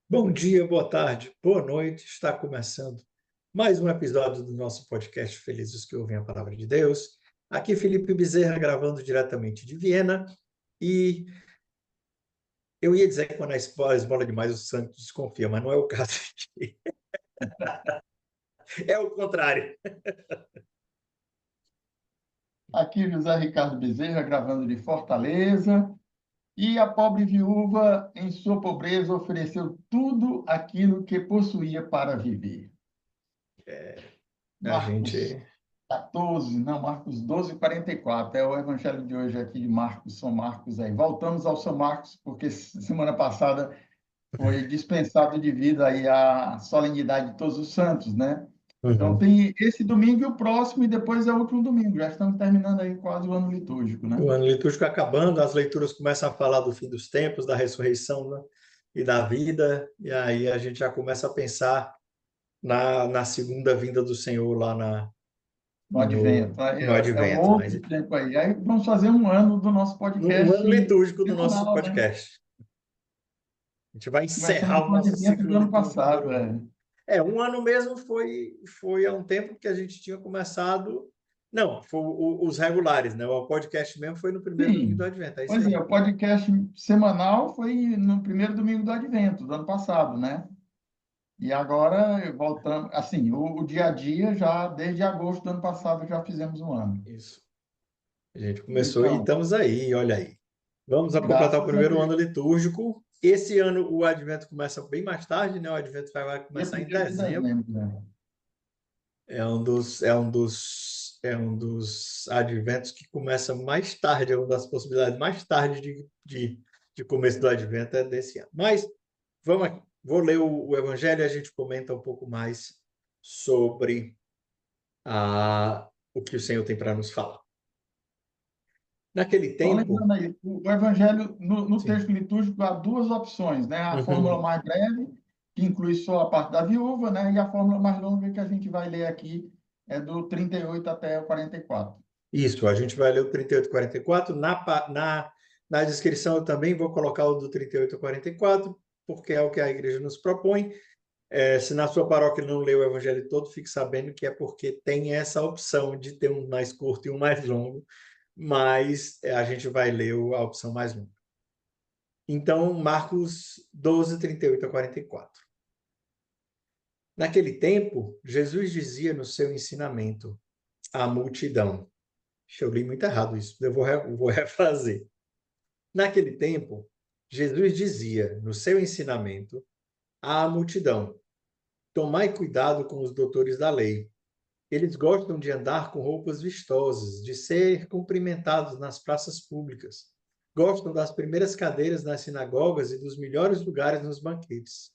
Bom dia, boa tarde, boa noite. Está começando mais um episódio do nosso podcast Felizes que Ouvem a Palavra de Deus. Aqui Felipe Bezerra gravando diretamente de Viena. E eu ia dizer que quando a esmola demais o santo desconfia, mas não é o caso aqui. É o contrário. Aqui José Ricardo Bezerra, gravando de Fortaleza. E a pobre viúva, em sua pobreza, ofereceu tudo aquilo que possuía para viver. A Marcos gente. 14, não, Marcos 12, 44. É o evangelho de hoje aqui de Marcos, São Marcos aí. Voltamos ao São Marcos, porque semana passada foi dispensado devido aí à solenidade de Todos os Santos, né? Então Uhum. tem esse domingo e o próximo, e depois é o último domingo. Já estamos terminando aí quase o ano litúrgico, né? O ano litúrgico acabando, as leituras começam a falar do fim dos tempos, da ressurreição, né, e da vida, e aí a gente já começa a pensar na segunda vinda do Senhor lá No advento. Aí no é um advento. Mas outro tempo aí. Aí vamos fazer um ano do nosso um podcast ano litúrgico do nosso semanal, né? podcast. A gente vai Começando encerrar o com o nosso advento ciclo do ano litúrgico do primeiro passado. ano. Um ano mesmo foi há um tempo que a gente tinha começado. Não, foi os regulares, né? O podcast mesmo foi no primeiro domingo do Sim. Advento, é isso Pois é, aí. o podcast semanal foi no primeiro domingo do advento, do ano passado, né? E agora voltamos, assim, o dia a dia já desde agosto do ano passado já fizemos um ano. Isso. A gente começou e Então, estamos aí, olha aí. Vamos a completar o graças a primeiro ano Deus. litúrgico. Esse ano o Advento começa bem mais tarde, né? O Advento vai Dia começar em 1º de dezembro. dezembro, né? É um dos adventos que começa mais tarde, é uma das possibilidades mais tarde de começo do advento é desse ano. Mas vamos aqui, vou ler o Evangelho e a gente comenta um pouco mais sobre o que o Senhor tem para nos falar. Naquele Só tempo, lembrando aí, o Evangelho, no sim. texto litúrgico, há duas opções, né? A fórmula Uhum. mais breve, que inclui só a parte da viúva, né? E a fórmula mais longa que a gente vai ler aqui é do 38 até o 44. Isso, a gente vai ler o 38 e 44. Na descrição eu também vou colocar o do 38 a 44, porque é o que a igreja nos propõe. Se na sua paróquia não lê o evangelho todo, fique sabendo que é porque tem essa opção de ter um mais curto e um mais longo, mas a gente vai ler a opção mais longa. Então, Marcos 12, 38 a 44. Naquele tempo, Jesus dizia no seu ensinamento à multidão. Eu li muito errado isso, eu vou refazer. Naquele tempo, Jesus dizia no seu ensinamento à multidão: tomai cuidado com os doutores da lei. Eles gostam de andar com roupas vistosas, de ser cumprimentados nas praças públicas. Gostam das primeiras cadeiras nas sinagogas e dos melhores lugares nos banquetes.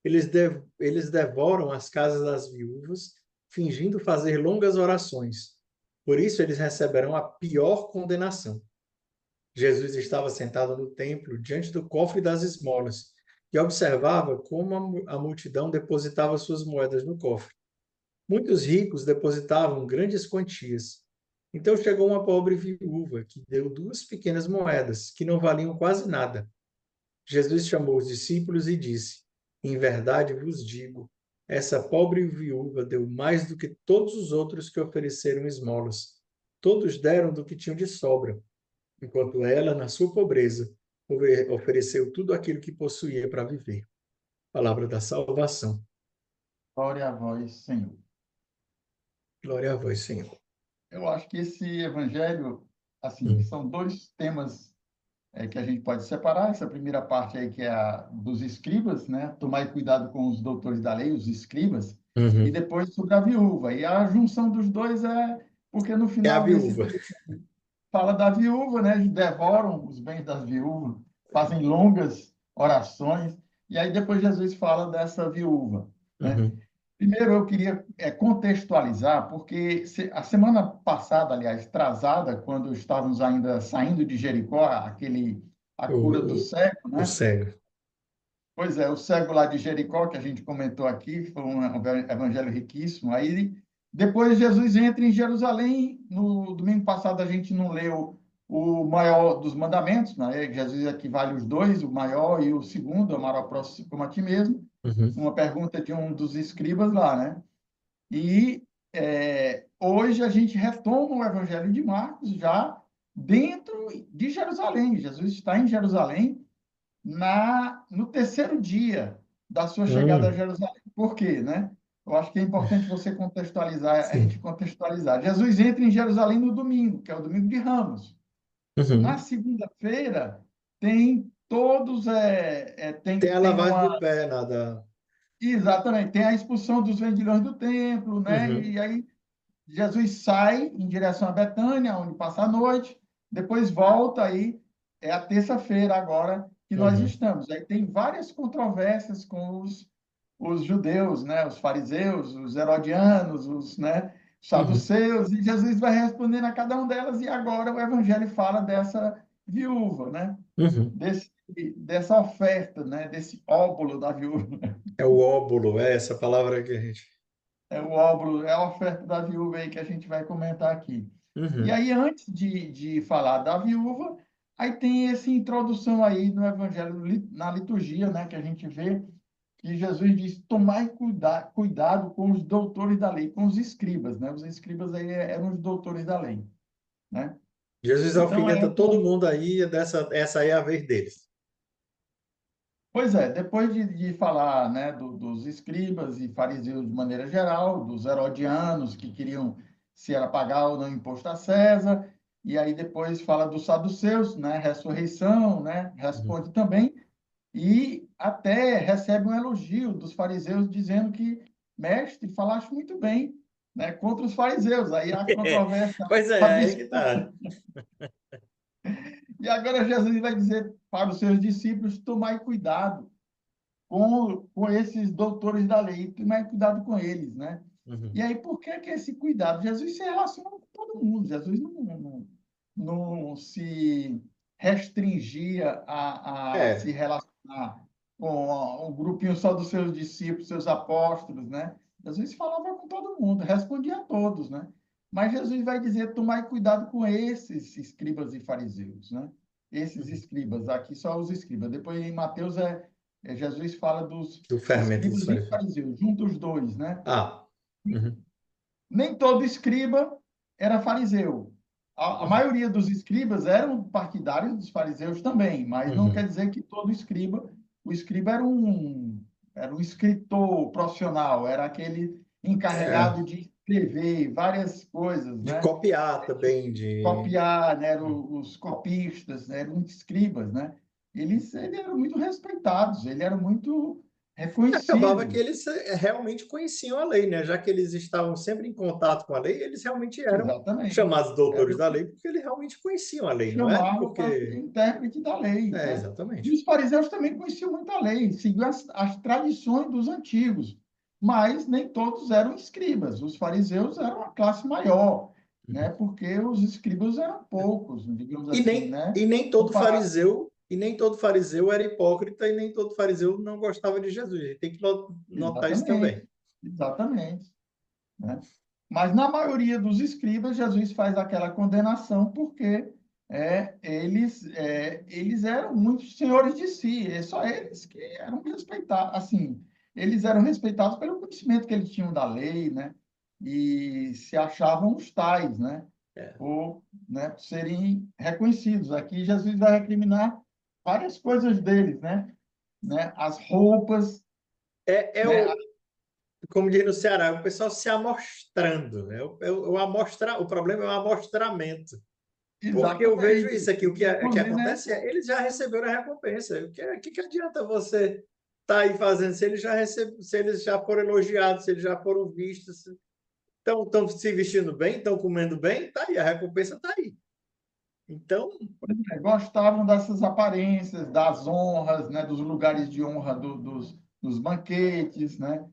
Eles devoram as casas das viúvas, fingindo fazer longas orações. Por isso, eles receberão a pior condenação. Jesus estava sentado no templo, diante do cofre das esmolas, e observava como a multidão depositava suas moedas no cofre. Muitos ricos depositavam grandes quantias. Então chegou uma pobre viúva que deu 2 pequenas moedas, que não valiam quase nada. Jesus chamou os discípulos e disse: em verdade vos digo, essa pobre viúva deu mais do que todos os outros que ofereceram esmolas. Todos deram do que tinham de sobra, enquanto ela, na sua pobreza, ofereceu tudo aquilo que possuía para viver. Palavra da salvação. Glória a vós, Senhor. Glória a vós, Senhor. Eu acho que esse evangelho, assim, Hum. são dois temas que a gente pode separar. Essa primeira parte aí, que é a dos escribas, né? Tomai cuidado com os doutores da lei, os escribas, e Uhum. depois sobre a viúva. E a junção dos dois porque no É a final desse viúva. texto fala da viúva, né? Eles devoram os bens das viúvas, fazem longas orações, e aí depois Jesus fala dessa viúva, né? Uhum. Primeiro, eu queria contextualizar, porque a semana passada, aliás, atrasada, quando estávamos ainda saindo de Jericó, a O, cura do o, cego, o né? cego. Pois é, o cego lá de Jericó, que a gente comentou aqui, foi um evangelho riquíssimo. Aí, depois Jesus entra em Jerusalém. No domingo passado, a gente não leu o maior dos mandamentos, né? Jesus equivale os dois, o maior e o segundo, amar ao próximo como a ti mesmo. Uhum. Uma pergunta de um dos escribas lá, né? E hoje a gente retoma o Evangelho de Marcos já dentro de Jerusalém. Jesus está em Jerusalém no terceiro dia da sua chegada a Hum, Jerusalém. Por quê, né? Eu acho que é importante você contextualizar, a gente sim. contextualizar. Jesus entra em Jerusalém no domingo, que é o domingo de Ramos. Na Uhum. segunda-feira tem todos Tem a tem lavagem do uma pé, nada. exatamente, tem a expulsão dos vendilhões do templo, né? Uhum. E aí Jesus sai em direção a Betânia, onde passa a noite, depois volta aí, é a terça-feira agora que nós Uhum. estamos. Aí tem várias controvérsias com os judeus, né? Os fariseus, os herodianos, né? Os Uhum. saduceus, e Jesus vai respondendo a cada uma delas, e agora o Evangelho fala dessa viúva, né? Uhum. Desse, dessa oferta, né? Desse óbolo da viúva. É o óbolo, é essa palavra que a gente. É o óbolo, é a oferta da viúva aí que a gente vai comentar aqui. E Uhum. aí, antes de falar da viúva, aí tem essa introdução aí no Evangelho, na liturgia, né, que a gente vê que Jesus diz: tomai cuidado com os doutores da lei, com os escribas, né? Os escribas aí eram os doutores da lei, né? Jesus Então, alfineta todo mundo aí, essa aí é a vez deles. pois é, depois de falar, né, dos escribas e fariseus de maneira geral, dos herodianos que queriam se era pagar ou não imposto a César, e aí depois fala dos saduceus, né, ressurreição, né, Uhum. responde também, e até recebe um elogio dos fariseus dizendo que, mestre, falaste muito bem, né, contra os fariseus. Aí a controvérsia, Pois a é, aí que disputa. tá. E agora Jesus vai dizer para os seus discípulos: tomai cuidado com esses doutores da lei, tomar cuidado com eles, né? E Uhum. aí, por que que esse cuidado? Jesus se relaciona com todo mundo, Jesus não se restringia a se É, relacionar com um grupinho só dos seus discípulos, seus apóstolos, né? Jesus falava com todo mundo, respondia a todos, né? Mas Jesus vai dizer: tomai cuidado com esses escribas e fariseus, né? Esses uhum. escribas, aqui só os escribas. Depois em Mateus Jesus fala dos Do fermento dos escribas e fariseus. fariseus, junto os dois, né? Ah, uhum. Nem todo escriba era fariseu. A Uhum. maioria dos escribas eram partidários dos fariseus também, mas não quer Uhum. dizer que todo escriba, o escriba era um escritor profissional, era aquele É, encarregado de escrever várias coisas, de né? copiar também, de. Copiar, né? Eram os copistas, né? Eram escribas, né? Eles eram muito respeitados, eles eram muito Acabava que reconhecidos. eles realmente conheciam a lei, né? Já que eles estavam sempre em contato com a lei, eles realmente eram Exatamente. chamados doutores Era da lei porque eles realmente conheciam a lei, não é? chamava para ser Porque. intérprete da lei, É, né? E exatamente. os fariseus também conheciam muito a lei, seguiam as tradições dos antigos, mas nem todos eram escribas. Os fariseus eram a classe maior, né? Porque os escribas eram poucos, digamos E assim, nem, né? e nem todo Comparado. fariseu, e nem todo fariseu era hipócrita, e nem todo fariseu não gostava de Jesus. A gente tem que notar isso também. Exatamente, exatamente, né? Mas na maioria dos escribas, Jesus faz aquela condenação porque eles eram muitos senhores de si, é só eles que eram respeitados, assim, eles eram respeitados pelo conhecimento que eles tinham da lei, né? E se achavam os tais, né? É, Ou, né, por serem reconhecidos. Aqui Jesus vai recriminar várias coisas deles, né? As roupas, é né? o, como diz no Ceará, o pessoal se amostrando. Né? O problema é o amostramento. Porque eu vejo Exatamente. isso aqui, o que Inclusive, né? acontece é, eles já receberam a recompensa. O que adianta você estar aí fazendo se eles já se eles já foram elogiados, se eles já foram vistos, estão se vestindo bem, estão comendo bem, tá aí, a recompensa está aí. Então, Gostavam dessas aparências, das honras, né? Dos lugares de honra dos banquetes, né?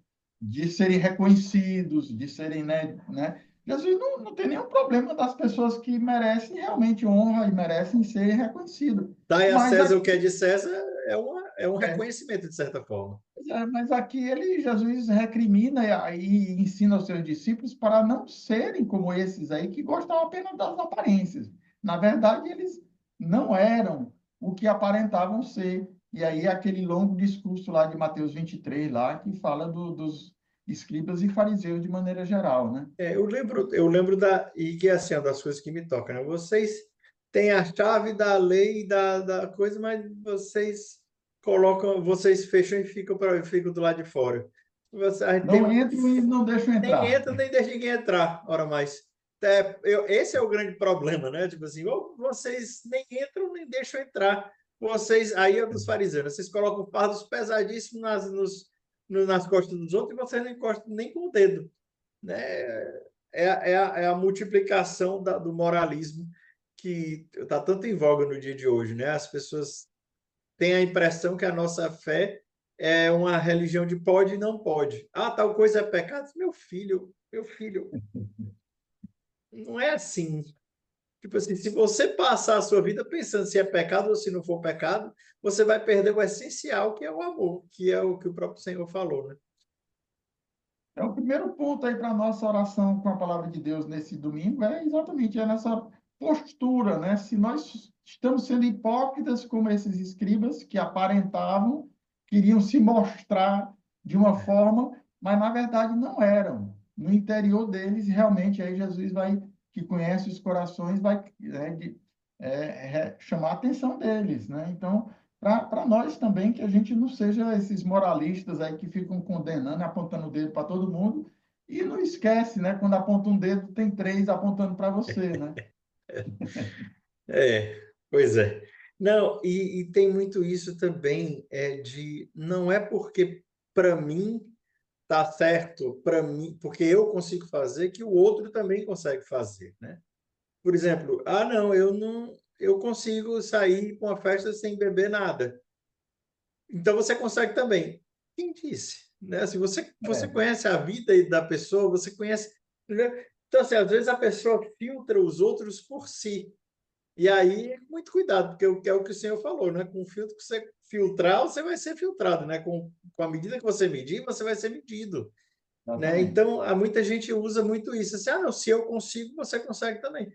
De serem reconhecidos, de serem, né? Jesus não tem nenhum problema das pessoas que merecem realmente honra e merecem ser reconhecidos. dar a Mas César aqui, o que é de César é um é, reconhecimento, de certa forma. mas aqui Jesus recrimina e ensina aos seus discípulos para não serem como esses aí que gostam apenas das aparências, na verdade, eles não eram o que aparentavam ser. E aí, aquele longo discurso lá de Mateus 23, lá, que fala dos escribas e fariseus de maneira geral, né? Eu lembro e que é assim, é uma das coisas que me tocam, né? Vocês têm a chave da lei da coisa, mas vocês fecham e ficam do lado de fora. A gente tem Não entram e não deixam nem entrar. entra, nem deixa ninguém entrar, ora mais. Esse é o grande problema, né? Tipo assim, ou vocês nem entram, nem deixam entrar. Aí é dos fariseus, né? Vocês colocam fardos pesadíssimos nas costas dos outros e vocês não encostam nem com o dedo, né? É a multiplicação do moralismo que está tanto em voga no dia de hoje, né? As pessoas têm a impressão que a nossa fé é uma religião de pode e não pode. Ah, tal coisa é pecado. Meu filho, não é assim. Tipo assim, se você passar a sua vida pensando se é pecado ou se não for pecado, você vai perder o essencial, que é o amor, que é o que o próprio Senhor falou, né? É o primeiro ponto aí para a nossa oração com a palavra de Deus nesse domingo, é exatamente nessa postura, né? Se nós estamos sendo hipócritas como esses escribas que aparentavam, queriam se mostrar de uma forma, mas na verdade não eram. No interior deles, realmente, aí Jesus vai, que conhece os corações, vai chamar a atenção deles, né? Então, para nós também, que a gente não seja esses moralistas aí que ficam condenando, apontando o dedo para todo mundo, e não esquece, né? Quando aponta um dedo, tem três apontando para você, né? Pois é. Não, e tem muito isso também, não é porque para mim tá certo, para mim, porque eu consigo fazer, que o outro também consegue fazer, né? Por exemplo, não, eu consigo sair para uma festa sem beber nada. Então você consegue também. Quem disse? Né? Assim, você É, conhece a vida da pessoa, você conhece. Né? Então, assim, às vezes a pessoa filtra os outros por si. E aí, muito cuidado, porque é o que o senhor falou, né? Com o filtro que você filtrar, você vai ser filtrado, né? Com a medida que você medir, você vai ser medido. Né? exatamente. Então, há muita gente usa muito isso. Assim, não, se eu consigo, você consegue também.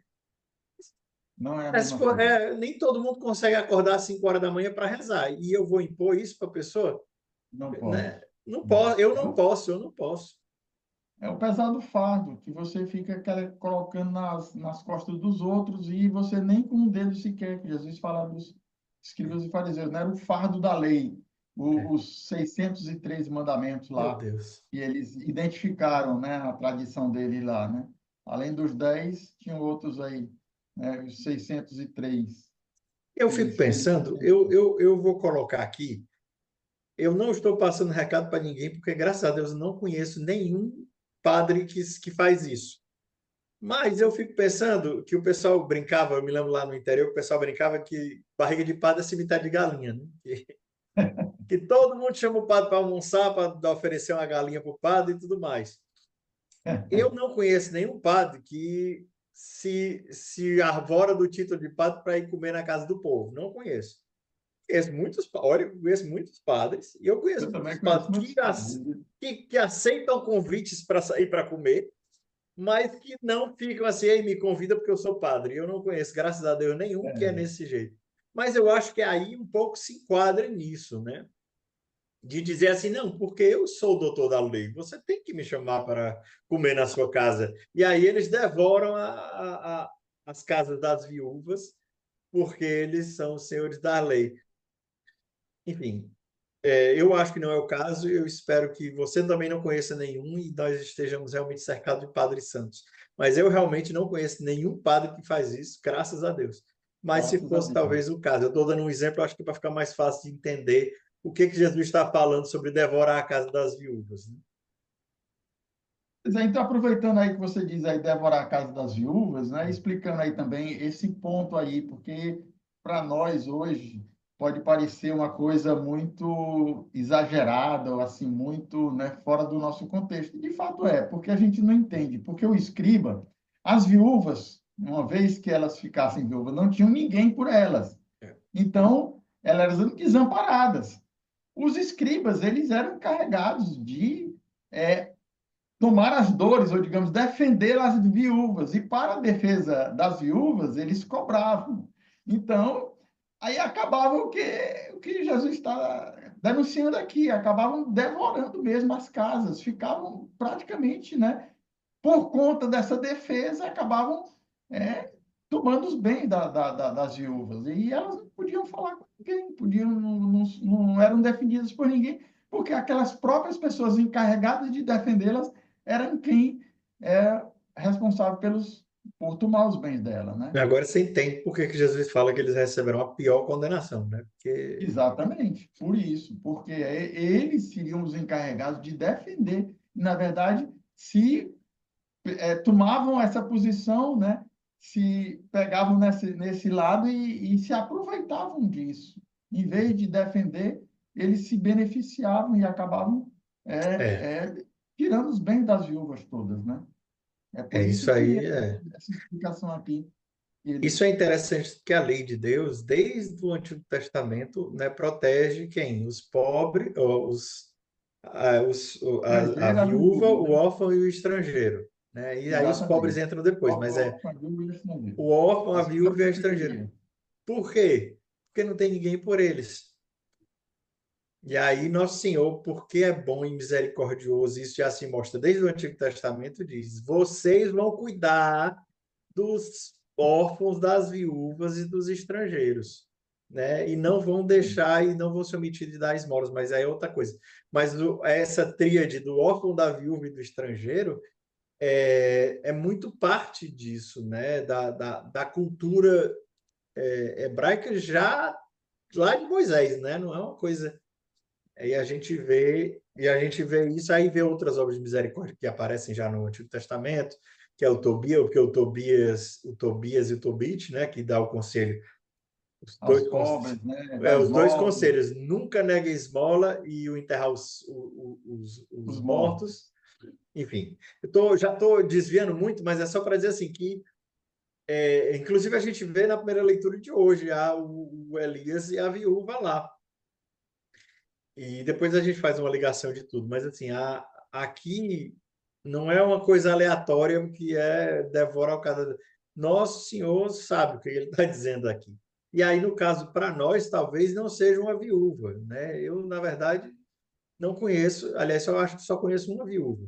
Não é a Mas, mesma coisa. nem todo mundo consegue acordar às 5 horas da manhã para rezar. E eu vou impor isso para a pessoa? Não pode. Né? Não posso, eu não posso. É o pesado fardo que você fica colocando nas costas dos outros e você nem com um dedo sequer, que Jesus fala dos escribas e fariseus, não era o fardo da lei, É, os 603 mandamentos meu lá, Deus. que eles identificaram, né, a tradição dele lá, né? Além dos 10, tinham outros aí, né, os 603, Eu que fico eles pensando, eu vou colocar aqui, eu não estou passando recado para ninguém, porque graças a Deus eu não conheço nenhum padre que faz isso. Mas eu fico pensando que o pessoal brincava, eu me lembro lá no interior, o pessoal brincava que barriga de padre é cemitério de galinha, né? Que todo mundo chama o padre para almoçar, para oferecer uma galinha para o padre e tudo mais. Eu não conheço nenhum padre que se arvora do título de padre para ir comer na casa do povo. Não conheço. Olha, eu conheço muitos padres, e eu conheço eu também muitos conheço padres muitos padres. que aceitam convites para sair para comer, mas que não ficam assim, aí me convida porque eu sou padre. Eu não conheço, graças a Deus, nenhum que é É, nesse jeito. Mas eu acho que aí um pouco se enquadra nisso, né? De dizer assim, não, porque eu sou o doutor da lei, você tem que me chamar para comer na sua casa. E aí eles devoram as casas das viúvas, porque eles são os senhores da lei. Enfim, eu acho que não é o caso, eu espero que você também não conheça nenhum e nós estejamos realmente cercados de padres santos. Mas eu realmente não conheço nenhum padre que faz isso, graças a Deus. Mas se graças a fosse Deus. talvez o caso, eu estou dando um exemplo, acho que para ficar mais fácil de entender o que Jesus está falando sobre devorar a casa das viúvas. Né? Pois é, então, aproveitando aí que você diz aí devorar a casa das viúvas, né, explicando aí também esse ponto aí, porque para nós hoje pode parecer uma coisa muito exagerada, ou assim, muito, né, fora do nosso contexto. De fato é, porque a gente não entende, porque o escriba, as viúvas, uma vez que elas ficassem viúvas, não tinham ninguém por elas. Então, elas eram desamparadas. Os escribas, eles eram encarregados de tomar as dores, ou digamos, defender as viúvas. E para a defesa das viúvas, eles cobravam. Então, aí acabava o que Jesus está denunciando aqui, acabavam devorando mesmo as casas, ficavam praticamente, né, por conta dessa defesa, acabavam é, tomando os bens das viúvas. E elas não podiam falar com ninguém, não eram defendidas por ninguém, porque aquelas próprias pessoas encarregadas de defendê-las eram quem é responsável por tomar os bens dela, né? Agora você entende por que que Jesus fala que eles receberão a pior condenação, né? Porque Exatamente, por isso, porque eles seriam os encarregados de defender. E, na verdade, se tomavam essa posição, né? Se pegavam nesse lado e se aproveitavam disso. Em vez de defender, eles se beneficiavam e acabavam é, tirando os bens das viúvas todas, né? É é por isso isso que aí, é. essa explicação aqui, Isso eles, é interessante porque a lei de Deus, desde o Antigo Testamento, né, protege quem? Os pobres, ou a estrangeiro, a viúva, viúva, o né? órfão e o estrangeiro, né? E aí os pobres Exatamente. entram depois, mas é A viúva e o estrangeiro. o órfão, a As viúva e a crianças estrangeira. pequeninas. Por quê? Porque não tem ninguém por eles. E aí, Nosso Senhor, porque é bom e misericordioso, isso já se mostra desde o Antigo Testamento, diz: vocês vão cuidar dos órfãos, das viúvas e dos estrangeiros, né? E não vão deixar e não vão se omitir de dar esmolas, mas aí é outra coisa. Mas essa tríade do órfão, da viúva e do estrangeiro é muito parte disso, né? Da cultura hebraica já lá de Moisés, né? Não é uma coisa. Aí a gente vê isso, aí vê outras obras de misericórdia que aparecem já no Antigo Testamento, que é o Tobias, porque o Tobias e o Tobit, né, que dá o conselho, os Aos dois, pobres, né? é, Da os dois esmola, conselhos, nunca negue esmola e o enterrar os os mortos. mortos. Enfim, já estou desviando muito, mas é só para dizer assim que, inclusive a gente vê na primeira leitura de hoje o Elias e a viúva lá. E depois a gente faz uma ligação de tudo. Mas assim, aqui não é uma coisa aleatória que devora o cada. Nosso Senhor sabe o que ele está dizendo aqui. E aí, no caso, para nós, talvez não seja uma viúva, né? Eu, na verdade, não conheço, aliás, eu acho que só conheço uma viúva.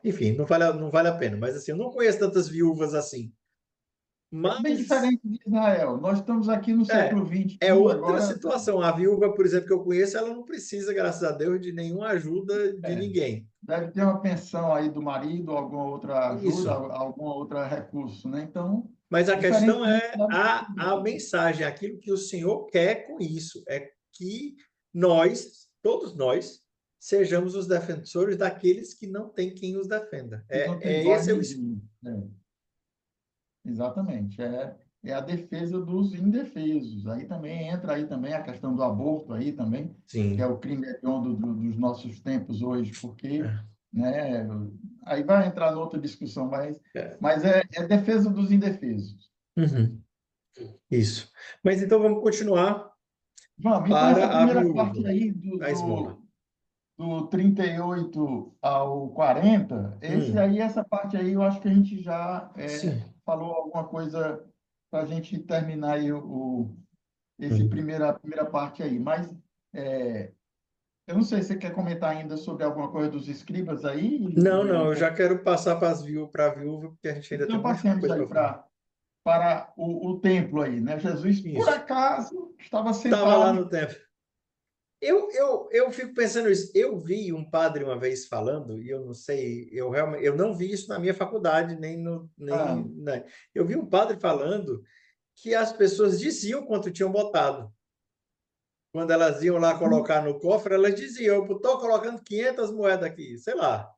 Enfim, não vale a pena. Mas assim, eu não conheço tantas viúvas assim. É bem Mas diferente de Israel. Nós estamos aqui no é, século é XXI, outra agora situação. A viúva, por exemplo, que eu conheço, ela não precisa, graças a Deus, de nenhuma ajuda de é, ninguém. deve ter uma pensão aí do marido, alguma outra ajuda, Isso. algum outro recurso, né? Então, Mas a questão diferentemente é da a mensagem, aquilo que o Senhor quer com isso, é que nós, todos nós, sejamos os defensores daqueles que não têm quem os defenda. que não tem voz Esse é o. nem vez. Exatamente. É a defesa dos indefesos. Aí também entra aí também a questão do aborto aí também, que é Sim. o crime hediondo dos nossos tempos hoje, porque, É. né, aí vai entrar noutra discussão, É. mas é defesa dos indefesos. Uhum. Isso. Mas então vamos continuar Vamos, então essa para a primeira parte viúva, aí a esmola. do 38 ao 40, essa parte aí eu acho que a gente já Sim. falou alguma coisa para a gente terminar aí Hum. a primeira parte aí. Mas é, eu não sei se você quer comentar ainda sobre alguma coisa dos escribas aí Não, e não, um eu já pouco. quero passar para a viúva, porque a gente ainda tem Então um monte de passemos coisa aí para falar. para o templo aí, né? Jesus, por Isso. acaso, estava Estava lá sentado. no templo. Eu fico pensando isso. Eu vi um padre uma vez falando, e eu não sei, eu realmente, eu não vi isso na minha faculdade, nem no, nem, Ah, né? Eu vi um padre falando que as pessoas diziam quanto tinham votado. Quando elas iam lá colocar no cofre, elas diziam, eu estou colocando 500 moedas aqui, sei lá.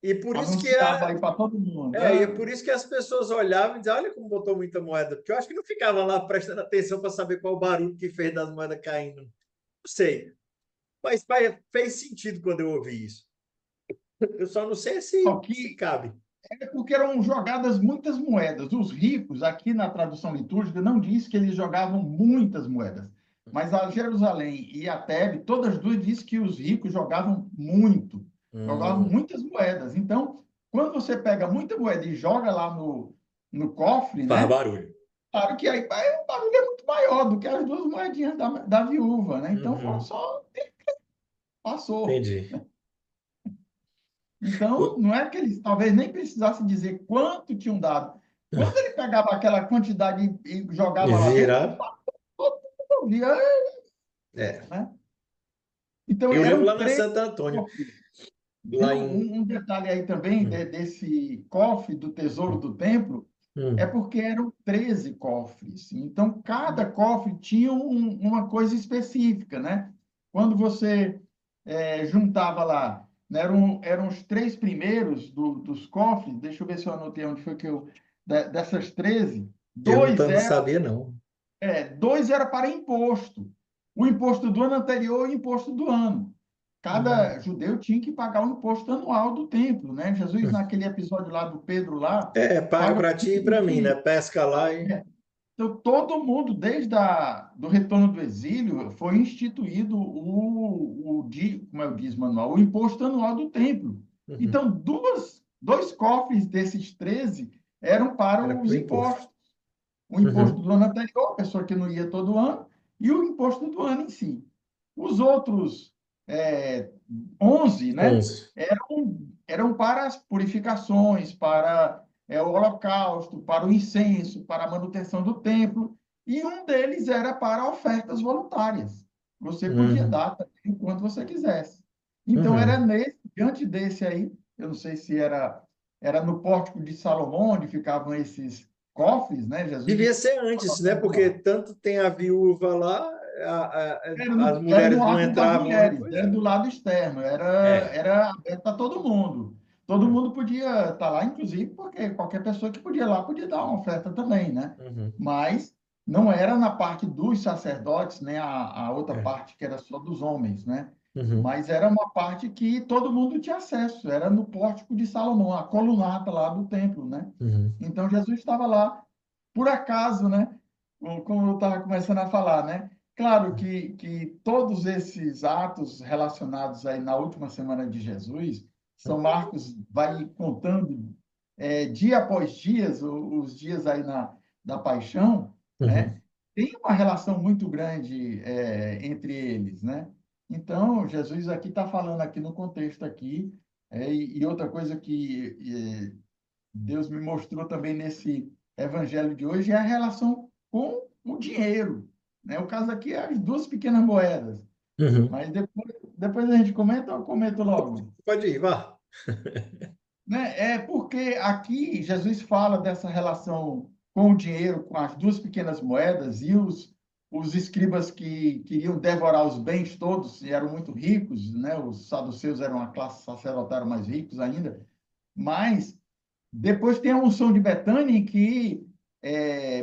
E por isso que anunciava aí para todo mundo. é por isso que as pessoas olhavam e diziam, olha como botou muita moeda, porque eu acho que não ficava lá prestando atenção para saber qual o barulho que fez das moedas caindo. Não sei. Mas fez sentido quando eu ouvi isso. Eu só não sei Só se que cabe. é porque eram jogadas muitas moedas. Os ricos, aqui na tradução litúrgica, não diz que eles jogavam muitas moedas. Mas a Jerusalém e a Tebe, todas duas diz que os ricos jogavam muito. Jogava muitas moedas. Então, quando você pega muita moeda e joga lá no cofre, Faz né? barulho. Claro que aí o barulho é muito maior do que as duas moedinhas da viúva, né? Então, foi Uhum. só passou. Entendi. Então, O- não é que eles talvez nem precisassem dizer quanto tinham dado. Quando ele pegava aquela quantidade e jogava lá dentro, Virar. todo mundo ouvia, É. né? Então, Eu lembro lá eram na 13 Santo Antônio, cofres. lá Viu? em. Um detalhe aí também Hum, desse cofre do tesouro do templo é hum, porque eram 13 cofres. Então, cada cofre tinha uma coisa específica, né? Quando você juntava lá, né, eram os três primeiros dos cofres, deixa eu ver se eu anotei onde foi que eu. Dessas 13, eu não sabia, não. dois era para imposto. O imposto do ano anterior e o imposto do ano. Hum. Cada judeu tinha que pagar o imposto anual do templo, né? Jesus, Hum. naquele episódio lá do Pedro lá, É, paga fala para ti e para mim, né? que Pesca lá e. então, todo mundo, desde do retorno do exílio, foi instituído como é o dízimo anual, o imposto anual do templo. Uhum. Então, dois cofres desses 13 eram para Era os por imposto. impostos. O imposto Uhum. do ano anterior, a pessoa que não ia todo ano, e o imposto do ano em si. Os outros é, 11, né, 11. eram para as purificações, para o holocausto, para o incenso, para a manutenção do templo, e um deles era para ofertas voluntárias. Você podia Uhum. dar também o quanto você quisesse. Então, Uhum. diante desse aí, eu não sei se era no pórtico de Salomão, onde ficavam esses cofres, né? Jesus Devia ser antes, né? colocava Porque lá. tanto tem a viúva lá, as Era mulheres no não átrio das entravam, né? mulheres, Pois era é. do lado externo, era, É. era aberto a todo mundo. Todo Hum. mundo podia estar lá, inclusive, porque qualquer pessoa que podia ir lá podia dar uma oferta também, né? Uhum. Mas não era na parte dos sacerdotes, né? A outra É. parte que era só dos homens, né? Uhum. Mas era uma parte que todo mundo tinha acesso, era no pórtico de Salomão, a colunata lá do templo, né? Uhum. Então Jesus estava lá, por acaso, né? Como eu estava começando a falar, né? Claro que todos esses atos relacionados aí na última semana de Jesus, São Marcos vai contando dia após dia, os dias aí da paixão, né? Uhum. Tem uma relação muito grande entre eles, né? Então, Jesus aqui está falando aqui no contexto aqui, e outra coisa que Deus me mostrou também nesse evangelho de hoje é a relação com o dinheiro, né? O caso aqui é as duas pequenas moedas, Uhum. mas depois a gente comenta ou eu comento logo? Pode ir, vá. Né? É porque aqui Jesus fala dessa relação com o dinheiro, com as duas pequenas moedas e os escribas que queriam devorar os bens todos e eram muito ricos, né? Os saduceus eram a classe sacerdotal mais ricos ainda, mas depois tem a unção de Betânia, em que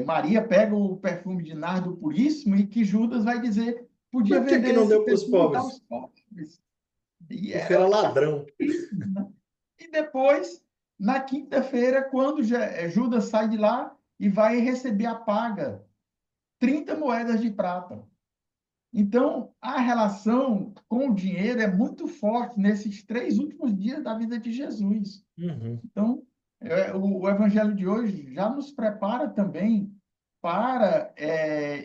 Maria pega o perfume de nardo puríssimo e que Judas vai dizer, Mas podia por que que vender não esse deu para os perfume e dar pobres? aos pobres. E Porque era ladrão. isso, né? E depois, na quinta-feira, quando Judas sai de lá e vai receber a paga, 30 moedas de prata. Então, a relação com o dinheiro é muito forte nesses 3 últimos dias da vida de Jesus. Uhum. Então, o Evangelho de hoje já nos prepara também para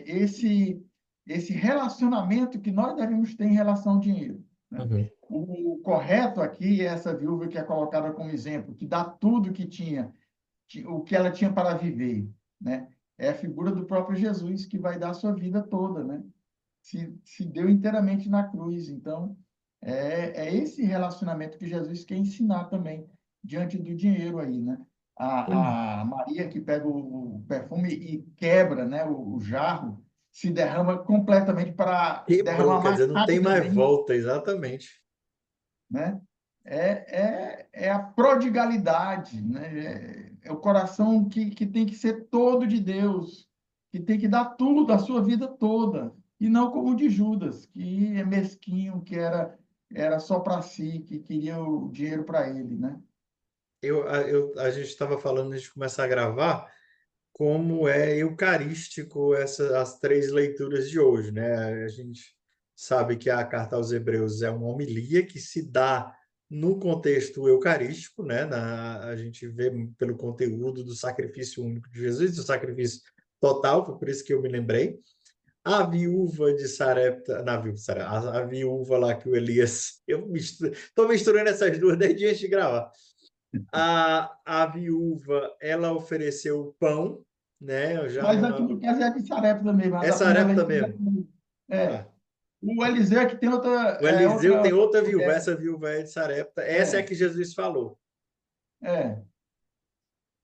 esse relacionamento que nós devemos ter em relação ao dinheiro, né? Uhum. O correto aqui é essa viúva que é colocada como exemplo, que dá tudo que tinha, o que ela tinha para viver, né? É a figura do próprio Jesus que vai dar a sua vida toda, né? Se deu inteiramente na cruz. Então, é esse relacionamento que Jesus quer ensinar também diante do dinheiro aí, né? Uhum. A Maria que pega o perfume e quebra, né, o jarro, se derrama completamente para Quebrou, derramar quer mais dizer, não tem rápido mais ainda, volta, exatamente. né? É a prodigalidade, né? É o coração que tem que ser todo de Deus, que tem que dar tudo, a sua vida toda, e não como o de Judas, que é mesquinho, que era só para si, que queria o dinheiro para ele, né? A gente estava falando antes de começar a gravar como é eucarístico as três leituras de hoje, né? A gente sabe que a carta aos Hebreus é uma homilia que se dá no contexto eucarístico, né? A gente vê pelo conteúdo do sacrifício único de Jesus, do sacrifício total, foi por isso que eu me lembrei. A viúva de Sarepta, na viúva, a viúva lá que o Elias, estou misturando essas duas desde antes de gravar. A viúva, ela ofereceu pão, né? Já Mas aqui numa. no caso é de Sarepta mesmo, a É da primeira Sarepta leitura. mesmo. É. Ah, O Eliseu é que tem outra, o é Eliseu outra tem outra viúva, mulher. essa viúva é de Sarepta, essa é a É, que Jesus falou. é.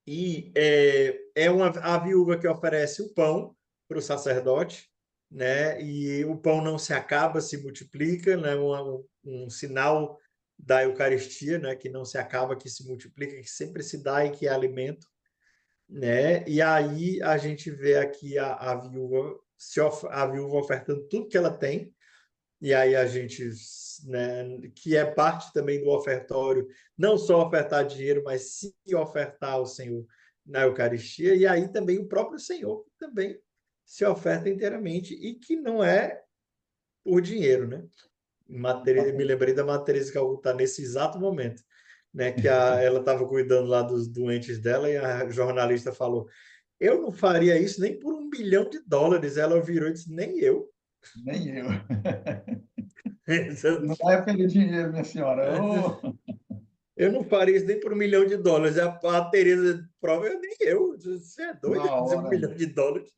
E a viúva que oferece o pão para o sacerdote, né? E o pão não se acaba, se multiplica, né? Um sinal da Eucaristia, né? Que não se acaba, que se multiplica, que sempre se dá e que é alimento, né? E aí a gente vê aqui a viúva a viúva ofertando tudo que ela tem, e aí a gente, né, que é parte também do ofertório, não só ofertar dinheiro, mas se ofertar ao Senhor na Eucaristia, e aí também o próprio Senhor também se oferta inteiramente, e que não é por dinheiro, né? Me lembrei da Madre Teresa de Calcutá nesse exato momento, né, que ela estava cuidando lá dos doentes dela, e a jornalista falou: eu não faria isso nem por US$ 1 bilhão. Ela virou e disse: nem eu. Nem eu. Não é pelo dinheiro, minha senhora. Ô, Eu não faria isso nem por US$ 1 milhão. A Tereza prova, eu nem eu. Você é doido na dizer um hora. milhão de dólares?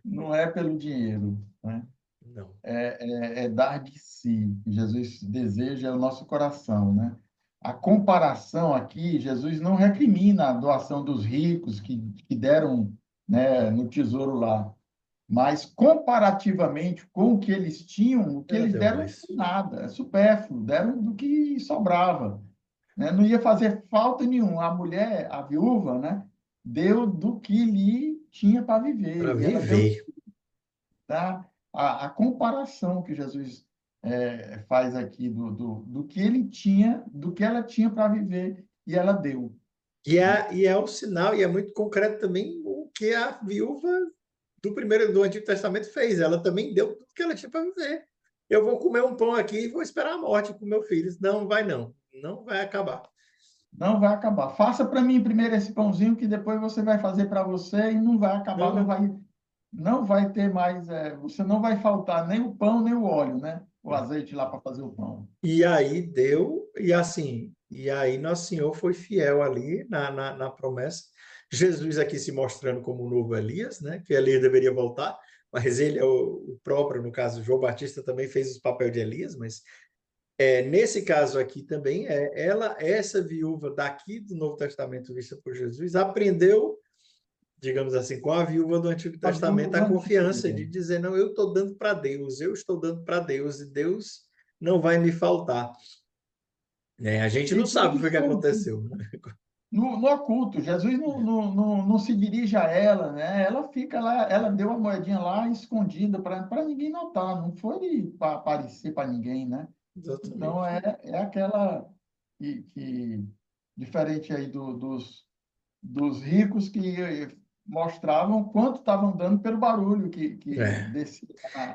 Não é pelo dinheiro, né? Não. É dar de si. Jesus deseja o nosso coração, né? A comparação aqui, Jesus não recrimina a doação dos ricos que deram, né, no tesouro lá, mas comparativamente com o que eles tinham, o que Ela eles deu deram não mais. foi nada, é supérfluo, deram do que sobrava, né? Não ia fazer falta nenhuma. A mulher, a viúva, né, deu do que lhe tinha para Para viver, e ela deu, viver. tá? A comparação que Jesus faz aqui do que ele tinha, do que ela tinha para viver, e ela deu. E é o sinal, e é muito concreto também o que a viúva do Antigo Testamento fez. Ela também deu tudo que ela tinha para viver. Eu vou comer um pão aqui e vou esperar a morte com meu filho. Não vai, não. Não vai acabar. Não vai acabar. Faça para mim primeiro esse pãozinho, que depois você vai fazer para você e não vai acabar, Não vai. não vai ter mais, você não vai faltar nem o pão, nem o óleo, né? O azeite lá para fazer o pão. E aí deu, e assim, e aí Nosso Senhor foi fiel ali na promessa. Jesus aqui se mostrando como o novo Elias, né? Que Elias deveria voltar, mas ele é o próprio, no caso, João Batista também fez o papel de Elias, mas nesse caso aqui também, essa viúva daqui do Novo Testamento vista por Jesus, aprendeu, digamos assim, com a viúva do Antigo A viúva Testamento, do a antigo. confiança de dizer, não, eu estou dando para Deus, eu estou dando para Deus, e Deus não vai me faltar. A gente não E sabe o que tudo aconteceu, né? no oculto. Jesus não se dirige a ela, né? Ela fica lá, ela deu a moedinha lá escondida para ninguém notar, não foi para aparecer para ninguém, né? Então, Exatamente. é aquela diferente aí dos ricos que mostravam quanto estavam dando pelo barulho que É. descia.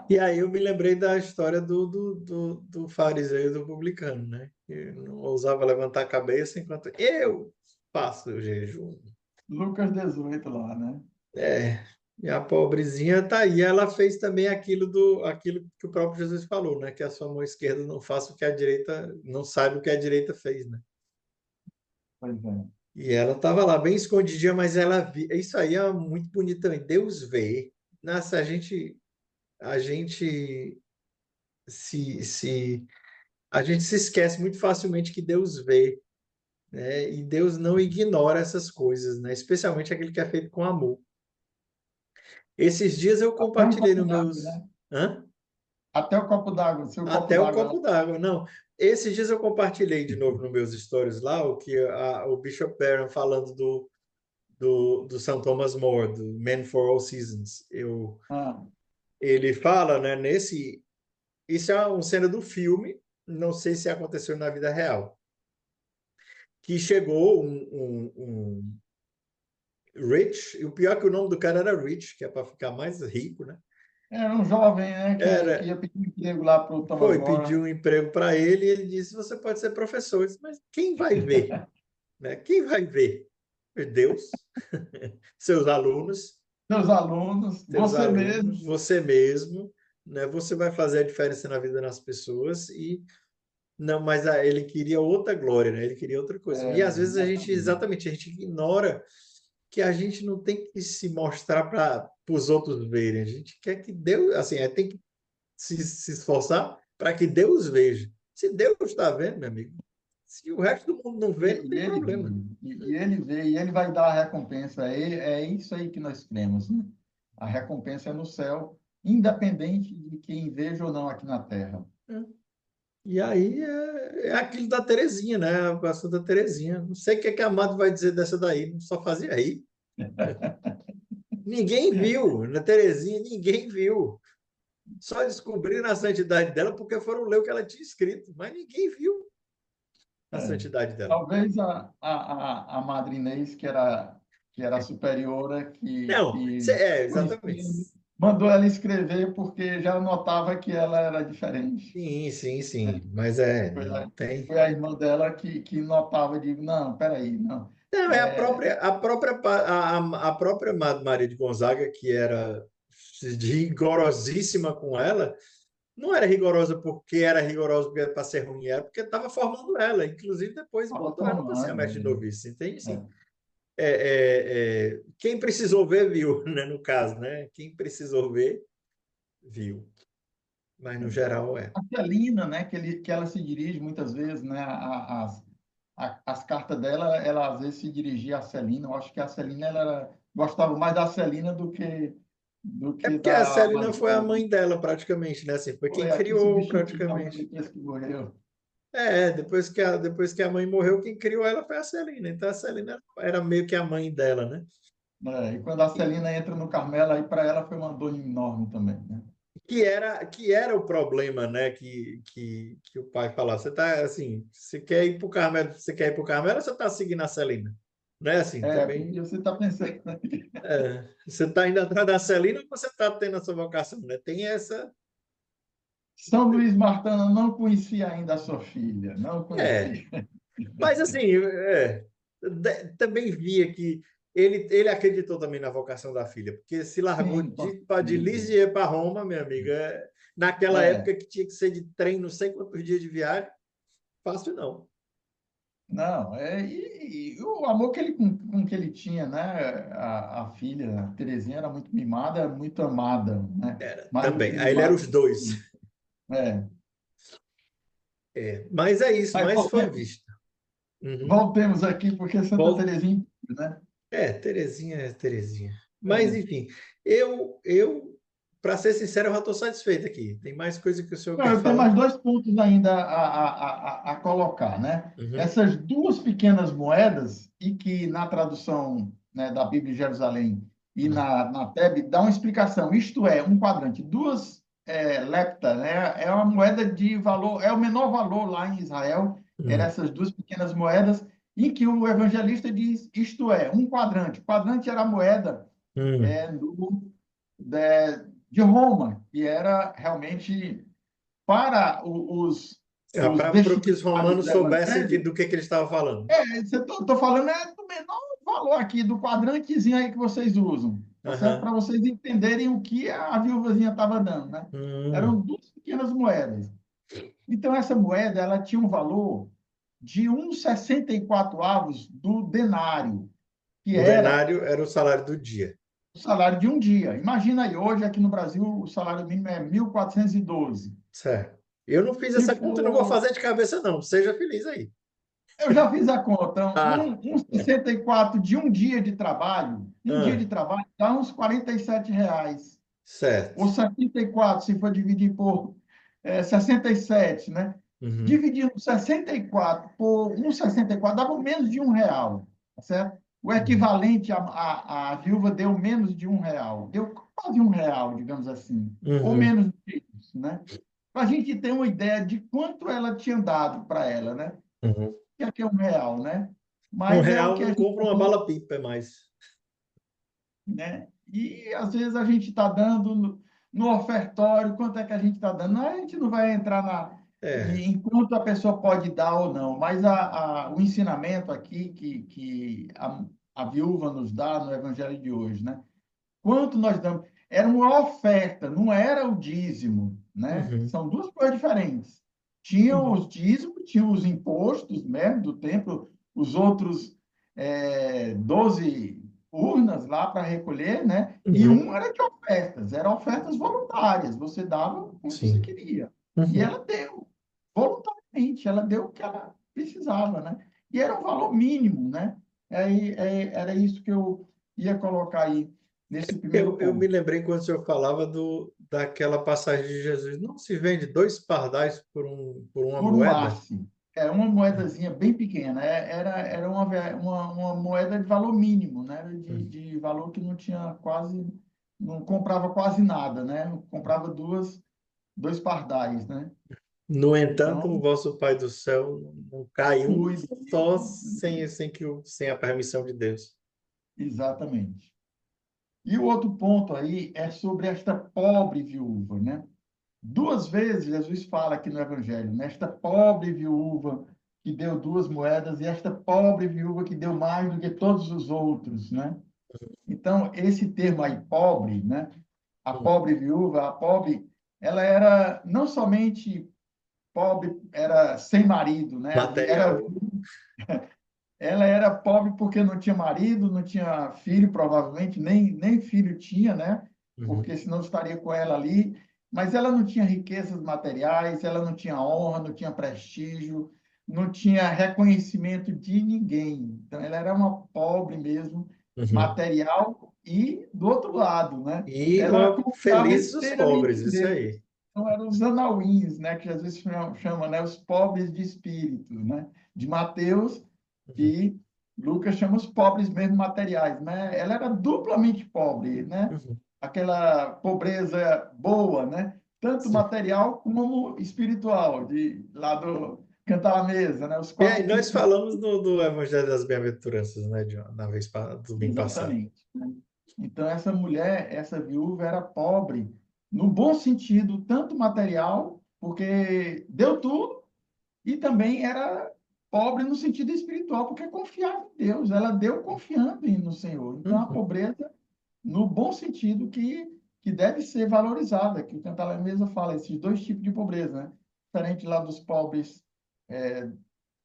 E aí eu me lembrei da história do fariseu e do publicano, né? Que não ousava levantar a cabeça enquanto eu faço o jejum. Lucas 18 lá, né? É. E a pobrezinha tá aí. Ela fez também aquilo que o próprio Jesus falou, né? Que a sua mão esquerda não faça o que a direita, não saiba o que a direita fez, né? Pois é. E ela estava lá bem escondidinha, mas ela isso aí é muito bonito também. Deus vê. Nossa, a gente se a gente se esquece muito facilmente que Deus vê, né? E Deus não ignora essas coisas, né? Especialmente aquele que é feito com amor. Esses dias eu Até um compartilhei copo nos d'água, meus. né? Hã? Até o copo d'água, seu copo Até o d'água lá. copo d'água, não. Esses dias eu compartilhei de novo nos meus stories lá o que o Bishop Barron falando do St. Thomas More, do Man for All Seasons. Ah, Ele fala, né, isso é uma cena do filme, não sei se aconteceu na vida real, que chegou um Rich, e o pior é que o nome do cara era Rich, que é para ficar mais rico, né? Era um jovem, né, que Era, ia pedir um emprego lá para o foi pedir Tomagora. um emprego para ele e ele disse: Você pode ser professor. Eu disse, mas quem vai ver? Né? Quem vai ver? Deus, seus alunos, Seus alunos, você mesmo. você mesmo, né? Você vai fazer a diferença na vida das pessoas e não, mas ele queria outra glória, né? Ele queria outra coisa. E às vezes a gente, Exatamente. exatamente, a gente ignora que a gente não tem que se mostrar para os outros verem. A gente quer que Deus, assim, tem que se esforçar para que Deus veja. Se Deus está vendo, meu amigo, se o resto do mundo não vê, não E tem ele problema. vê, e ele vê, e ele vai dar a recompensa. É isso aí que nós cremos, né? A recompensa é no céu, independente de quem veja ou não aqui na terra. E aí é aquilo da Terezinha, né? A Santa Terezinha. Não sei o que, é que a Amado vai dizer dessa daí, não só fazia aí. Ninguém viu, na Terezinha, ninguém viu. Só descobriram a santidade dela porque foram ler o que ela tinha escrito, mas ninguém viu a É. santidade dela. Talvez a Madre Inês, que era a superiora, Não, que exatamente. conhecia, mandou ela escrever porque já notava que ela era diferente. Sim, sim, sim. Mas Foi não a, tem. foi a irmã dela que notava, digo, não, peraí, não. Não, é É, a própria Maria de Gonzaga, que era rigorosíssima com ela, não era rigorosa porque era rigorosa porque era para ser ruim, era porque estava formando ela, inclusive depois estava botou ela para ser a formando. mestre de novice, entende? Sim. É. Quem precisou ver, viu, né? No caso, né? Quem precisou ver, viu. Mas no geral é. A Celina, né, que ela se dirige muitas vezes, né, as cartas dela, ela às vezes se dirigia a Celina. Eu acho que a Celina gostava mais da Celina do É que porque a da Celina foi a Madalena. mãe dela, praticamente, né? Assim, foi quem Foi a que criou, substituiu a mãe praticamente. depois que morreu. Depois que a mãe morreu, quem criou ela foi a Celina. Então a Celina era meio que a mãe dela, né? Né? E quando a E Celina entra no Carmelo, aí para ela foi uma dor enorme também, né? que era o problema, né? Que o pai falava. Você tá assim, você quer ir para o Carmelo, você quer ir para o Carmelo ou você está seguindo a Celina? Né? Assim, Porque também. você está pensando. Você está indo atrás da Celina ou você está tendo essa vocação, né? Tem essa. São Luís Martana não conhecia ainda a sua filha, não É. conhecia. Mas assim, também via que ele acreditou também na vocação da filha, porque se largou Sim, com de certeza. Lisieux para Roma, minha amiga, naquela É. época que tinha que ser de trem, não sei quantos dias de viagem, fácil não. Não, e o amor com que ele tinha, né? A filha, a Terezinha, era muito mimada, muito amada, né? Era, Mais do que também. Aí ele era mimada. os dois. É. Mas é isso, Mas mas foi visto. Uhum. voltemos aqui, porque Santa Vol- Terezinha, né? Terezinha é Terezinha. Mas, É. enfim, para ser sincero, eu já estou satisfeito aqui. Tem mais coisa que o senhor Não, quer eu tenho mais falar? dois pontos ainda a colocar, né? Uhum. Essas duas pequenas moedas, e que na tradução, né, da Bíblia de Jerusalém e Uhum. na TEB dá uma explicação, isto é, um quadrante, duas lepta, né? É uma moeda de valor, é o menor valor lá em Israel, eram Uhum. essas duas pequenas moedas, em que o evangelista diz, isto é, um quadrante. O quadrante era a moeda Uhum. de Roma, que era realmente para os Para que os destinatários romanos do soubessem Evangelho. do que eles estavam falando. Estou falando do menor valor aqui, do quadrantezinho aí que vocês usam, tá certo? Para Aham. vocês entenderem o que a viúvazinha estava dando, né? Eram Hum. duas pequenas moedas. Então, essa moeda ela tinha um valor de 1,64 avos do denário, que O era denário era o salário do dia. o salário de um dia. Imagina aí, hoje aqui no Brasil, o salário mínimo é 1.412. Certo. Eu não fiz Se essa conta, não vou for fazer de cabeça, não. Seja feliz aí. Eu já fiz a conta. Ah, 1,64 de um dia de ah, trabalho dá uns R$ 47. certo. Ou 74 se for dividir por 67, né? Uhum, Dividindo 64 por 1,64 dava menos de R$ 1, tá certo? O uhum, equivalente à viúva deu menos de R$ 1. Deu quase R$ 1, digamos assim. Ou uhum, menos do que isso, né? Para a gente ter uma ideia de quanto ela tinha dado para ela, né? uhum. Que aqui é R$ 1, né? Um Mas é o real que a não gente compra uma tem, bala-pipa, é mais. né? E às vezes a gente está dando, no ofertório, quanto é que a gente está dando. Não, a gente não vai entrar É. em quanto a pessoa pode dar ou não, mas o ensinamento aqui que a viúva nos dá no Evangelho de hoje, né? Quanto nós damos? Era uma oferta, não era o dízimo, né? Uhum. São duas coisas diferentes. Tinha Uhum. os dízimos, tinha os impostos mesmo do templo, os outros 12 urnas lá para recolher, né? E Uhum. um era de ofertas, eram ofertas voluntárias, você dava quanto você Sim. queria. E Uhum. ela deu, voluntariamente, ela deu o que ela precisava, né? E era um valor mínimo, né? Era isso que eu ia colocar aí nesse primeiro Eu me ponto. lembrei quando o senhor falava daquela passagem de Jesus. Não se vende dois pardais por uma Por um moeda? arce. É uma moedazinha bem pequena. Era uma moeda de valor mínimo, né? Uhum. De valor que não tinha quase, não comprava quase nada, né? Comprava dois pardais, né? No entanto, o Então, vosso Pai do céu não cai um cuide só disso. sem a permissão de Deus. Exatamente. E o outro ponto aí é sobre esta pobre viúva, né? Duas vezes Jesus fala aqui no Evangelho, nesta pobre viúva que deu duas moedas e esta pobre viúva que deu mais do que todos os outros, né? Então, esse termo aí, pobre, né? A Uhum. pobre viúva, a pobre, ela era não somente pobre, era sem marido, né? Material. Ela era pobre porque não tinha marido, não tinha filho, provavelmente, nem filho tinha, né? Uhum. Porque senão estaria com ela ali. Mas ela não tinha riquezas materiais, ela não tinha honra, não tinha prestígio, não tinha reconhecimento de ninguém. Então, ela era uma pobre mesmo, Uhum. material e do outro lado, né? E Ela uma confiava felizes os inteiramente pobres, em isso Deus. aí. Então, eram os anauins, né? Que Jesus chama, né? Os pobres de espírito, né? De Mateus Uhum. que Lucas chama os pobres mesmo materiais, né? Ela era duplamente pobre, né? Uhum. Aquela pobreza boa, né? Tanto Sim. material como espiritual, de lá do cantar à mesa, né? Os E aí, quatro nós tipos de falamos do Evangelho das Bem-aventuranças, né, do domingo passado. exatamente, né? Então essa mulher, essa viúva era pobre no bom sentido, tanto material, porque deu tudo, e também era pobre no sentido espiritual, porque confiava em Deus. Ela deu confiando no Senhor. Então a Uhum. pobreza no bom sentido que deve ser valorizada, que o Cantalar mesmo fala, esses dois tipos de pobreza, né? Diferente lá dos pobres, é,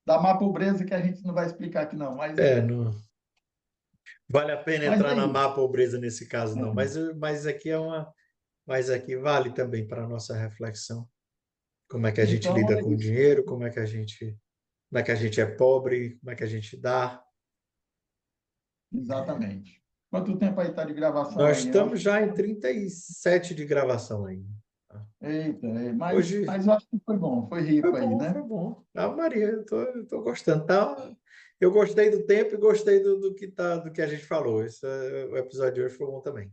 da má pobreza, que a gente não vai explicar aqui não, É, não vale a pena mas entrar é na isso. má pobreza nesse caso, não. É. Mas aqui vale também para a nossa reflexão. Como é que a gente Então, lida é com o isso. dinheiro, como é que a gente é pobre, como é que a gente dá. Exatamente. Quanto tempo aí está de gravação Nós aí? Eu estamos acho. já em 37 de gravação ainda. Eita, Hoje mas eu acho que foi bom, foi rico aí, foi né? bom. Ah, Maria, eu tô gostando. Tá? Eu gostei do tempo e gostei do que a gente falou. O episódio de hoje foi bom também.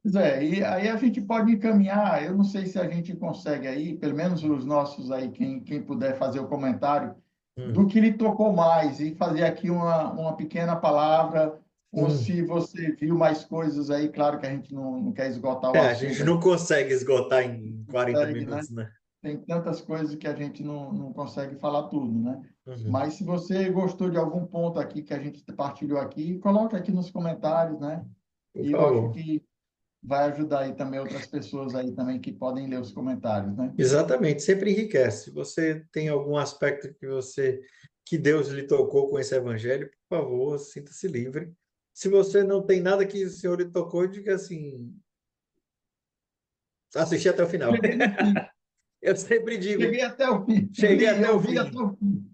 Pois é, e aí a gente pode encaminhar, eu não sei se a gente consegue aí, pelo menos os nossos aí, quem puder fazer o comentário, Hum, do que lhe tocou mais e fazer aqui uma pequena palavra, ou hum. se você viu mais coisas aí, claro que a gente não quer esgotar o É, a gente assunto aqui, não consegue esgotar em 40 consegue, né? minutos, né? Tem tantas coisas que a gente não consegue falar tudo, né? Uhum. Mas se você gostou de algum ponto aqui que a gente partilhou aqui, coloque aqui nos comentários, né? Por E eu acho favor. que vai ajudar aí também outras pessoas aí também que podem ler os comentários, né? Exatamente, sempre enriquece. Se você tem algum aspecto que Deus lhe tocou com esse evangelho, por favor, sinta-se livre. Se você não tem nada que o Senhor lhe tocou, diga assim, assistir até o final. Cheguei no fim, Eu sempre digo, cheguei até o fim, cheguei até eu o vi até fim. o fim.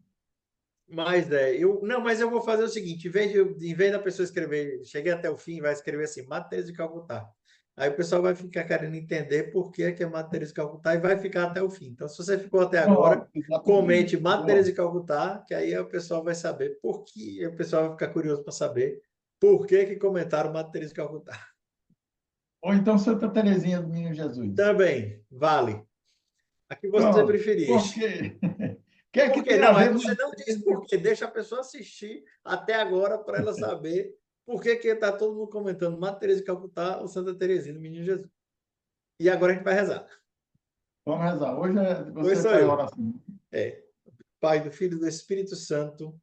Mas eu vou fazer o seguinte, em vez da pessoa escrever, cheguei até o fim, vai escrever assim, Matheus de Calcutá. Aí o pessoal vai ficar querendo entender por que é Madre Teresa de Calcutá e vai ficar até o fim. Então, se você ficou até agora, Pronto, exatamente. comente Madre Teresa Boa. de Calcutá, que aí o pessoal vai saber por que, o pessoal vai ficar curioso para saber por que comentaram Madre Teresa de Calcutá. Ou então Santa Teresinha do Menino Jesus. Também, vale. A que você Pronto. preferir. Por quê? O que é Por que quê? tem a Não, aí ver você mais não diz por quê, deixa a pessoa assistir até agora para ela saber por que está todo mundo comentando Madre Teresa de Calcutá ou Santa Teresinha do Menino Jesus. E agora a gente vai rezar. Vamos rezar. Hoje Hoje você sou faz a eu. oração. É. Pai, do Filho e do Espírito Santo.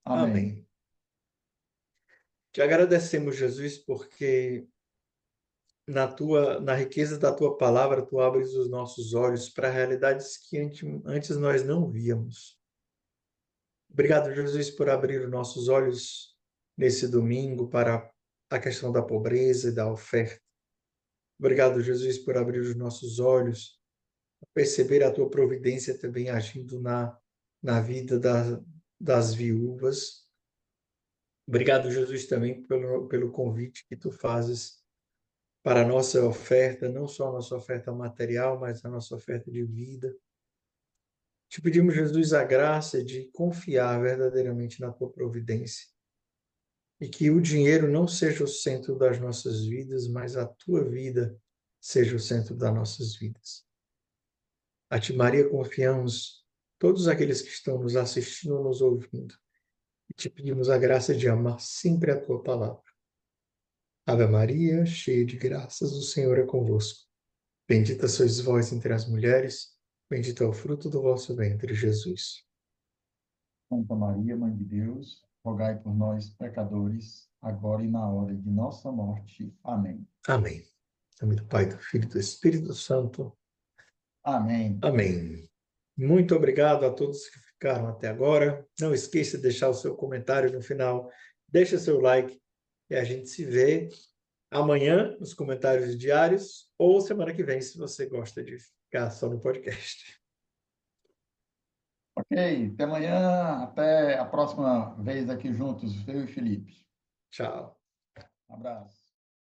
Amém. Amém. Te agradecemos, Jesus, porque na riqueza da tua palavra, tu abres os nossos olhos para realidades que antes nós não víamos. Obrigado, Jesus, por abrir os nossos olhos nesse domingo para a questão da pobreza e da oferta. Obrigado, Jesus, por abrir os nossos olhos, perceber a tua providência também agindo na vida das viúvas. Obrigado, Jesus, também pelo convite que tu fazes para a nossa oferta, não só a nossa oferta material, mas a nossa oferta de vida. Te pedimos, Jesus, a graça de confiar verdadeiramente na tua providência e que o dinheiro não seja o centro das nossas vidas, mas a tua vida seja o centro das nossas vidas. A ti, Maria, confiamos todos aqueles que estão nos assistindo, nos ouvindo, e te pedimos a graça de amar sempre a tua palavra. Ave Maria, cheia de graças, o Senhor é convosco. Bendita sois vós entre as mulheres, bendito é o fruto do vosso ventre, Jesus. Santa Maria, Mãe de Deus, rogai por nós, pecadores, agora e na hora de nossa morte. Amém. Amém. Em nome do Pai, do Filho e do Espírito Santo. Amém. Amém. Muito obrigado a todos que ficaram até agora. Não esqueça de deixar o seu comentário no final. Deixa seu like e a gente se vê amanhã nos comentários diários ou semana que vem, se você gosta de ficar só no podcast. Ok, até amanhã, até a próxima vez aqui juntos, eu e Felipe. Tchau. Abraço.